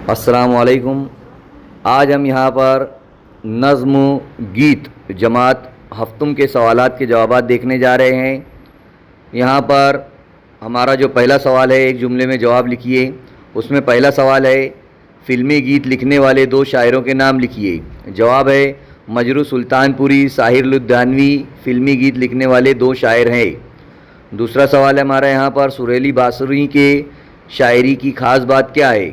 السلام علیکم۔ آج ہم یہاں پر نظم و گیت جماعت ہفتم کے سوالات کے جوابات دیکھنے جا رہے ہیں۔ یہاں پر ہمارا جو پہلا سوال ہے، ایک جملے میں جواب لکھیے۔ اس میں پہلا سوال ہے، فلمی گیت لکھنے والے دو شاعروں کے نام لکھیے۔ جواب ہے مجروح سلطان پوری، ساحر لدھیانوی فلمی گیت لکھنے والے دو شاعر ہیں۔ دوسرا سوال ہے ہمارا یہاں پر، سریلی باسری کے شاعری کی خاص بات کیا ہے؟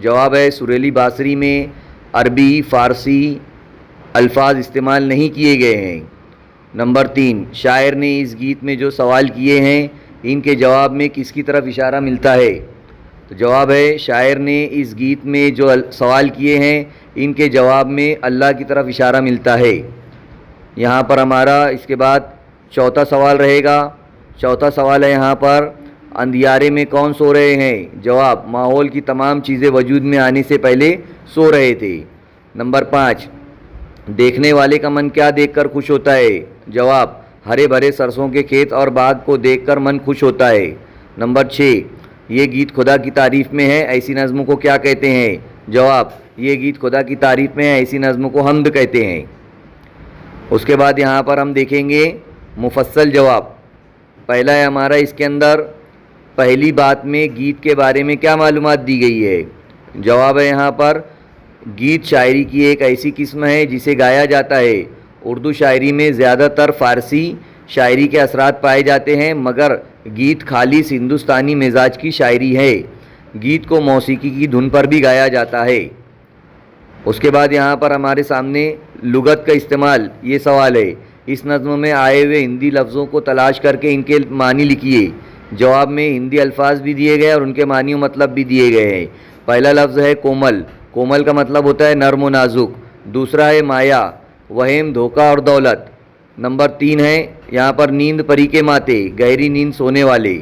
جواب ہے سریلی باسری میں عربی فارسی الفاظ استعمال نہیں کیے گئے ہیں۔ نمبر 3، شاعر نے اس گیت میں جو سوال کیے ہیں ان کے جواب میں کس کی طرف اشارہ ملتا ہے؟ تو جواب ہے شاعر نے اس گیت میں جو سوال کیے ہیں ان کے جواب میں اللہ کی طرف اشارہ ملتا ہے۔ یہاں پر ہمارا اس کے بعد چوتھا سوال رہے گا۔ چوتھا سوال ہے یہاں پر، اندھیارے میں کون سو رہے ہیں؟ جواب، ماحول کی تمام چیزیں وجود میں آنے سے پہلے سو رہے تھے۔ نمبر 5، دیکھنے والے کا من کیا دیکھ کر خوش ہوتا ہے؟ جواب، ہرے بھرے سرسوں کے کھیت اور باغ کو دیکھ کر من خوش ہوتا ہے۔ نمبر 6، یہ گیت خدا کی تعریف میں ہے، ایسی نظموں کو کیا کہتے ہیں؟ جواب، یہ گیت خدا کی تعریف میں ہے، ایسی نظموں کو حمد کہتے ہیں۔ اس کے بعد یہاں پر ہم دیکھیں گے مفصل جواب۔ پہلا ہے ہمارا اس کے اندر، پہلی بات میں گیت کے بارے میں کیا معلومات دی گئی ہے؟ جواب ہے یہاں پر، گیت شاعری کی ایک ایسی قسم ہے جسے گایا جاتا ہے۔ اردو شاعری میں زیادہ تر فارسی شاعری کے اثرات پائے جاتے ہیں، مگر گیت خالص ہندوستانی مزاج کی شاعری ہے۔ گیت کو موسیقی کی دھن پر بھی گایا جاتا ہے۔ اس کے بعد یہاں پر ہمارے سامنے لغت کا استعمال، یہ سوال ہے، اس نظم میں آئے ہوئے ہندی لفظوں کو تلاش کر کے ان کے معنی لکھیے۔ جواب میں ہندی الفاظ بھی دیے گئے اور ان کے معنی و مطلب بھی دیے گئے ہیں۔ پہلا لفظ ہے کومل، کومل کا مطلب ہوتا ہے نرم و نازک۔ دوسرا ہے مایا، وہم، دھوکہ اور دولت۔ نمبر 3 ہے یہاں پر نیند پری کے ماتے، گہری نیند سونے والے۔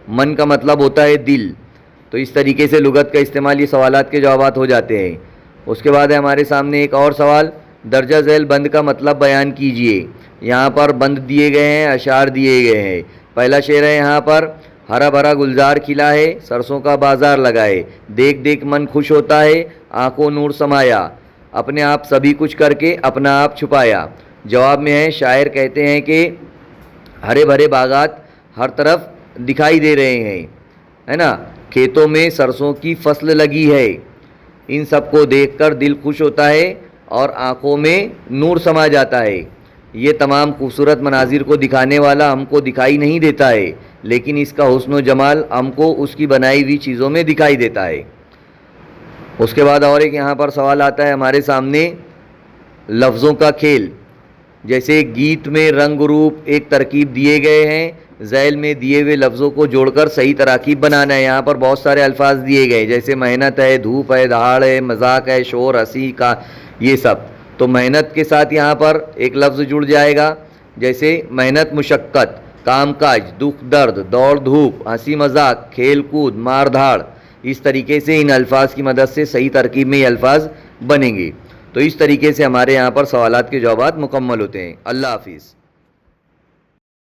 من کا مطلب ہوتا ہے دل۔ تو اس طریقے سے لغت کا استعمال، یہ سوالات کے جوابات ہو جاتے ہیں۔ اس کے بعد ہے ہمارے سامنے ایک اور سوال، درجہ ذیل بند کا مطلب بیان کیجئے۔ یہاں پر بند دیے گئے ہیں، اشعار دیے گئے ہیں۔ پہلا شعر ہے یہاں پر، ہرا بھرا گلزار کھلا ہے، سرسوں کا بازار لگا ہے، دیکھ دیکھ من خوش ہوتا ہے، آنکھوں نور سمایا، اپنے آپ سبھی کچھ کر کے اپنا آپ چھپایا۔ جواب میں ہے، شاعر کہتے ہیں کہ ہرے بھرے باغات ہر طرف دکھائی دے رہے ہیں، ہے نا، کھیتوں میں سرسوں کی فصل لگی ہے، ان سب کو دیکھ کر دل خوش ہوتا ہے اور آنکھوں میں نور سما جاتا ہے۔ یہ تمام خوبصورت مناظر کو دکھانے والا ہم کو دکھائی نہیں دیتا ہے، لیکن اس کا حسن و جمال ہم کو اس کی بنائی ہوئی چیزوں میں دکھائی دیتا ہے۔ اس کے بعد اور ایک یہاں پر سوال آتا ہے ہمارے سامنے، لفظوں کا کھیل، جیسے گیت میں رنگ روپ ایک ترکیب دیے گئے ہیں، ذیل میں دیے ہوئے لفظوں کو جوڑ کر صحیح تراکیب بنانا ہے۔ یہاں پر بہت سارے الفاظ دیے گئے، جیسے محنت ہے، دھوپ ہے، دہاڑ ہے، مذاق ہے، شور، ہنسی کا، یہ سب۔ تو محنت کے ساتھ یہاں پر ایک لفظ جڑ جائے گا، جیسے محنت مشقت، کام کاج، دکھ درد، دوڑ دھوپ، ہنسی مذاق، کھیل کود، مار دھاڑ۔ اس طریقے سے ان الفاظ کی مدد سے صحیح ترکیب میں یہ الفاظ بنیں گے۔ تو اس طریقے سے ہمارے یہاں پر سوالات کے جوابات مکمل ہوتے ہیں۔ اللہ حافظ۔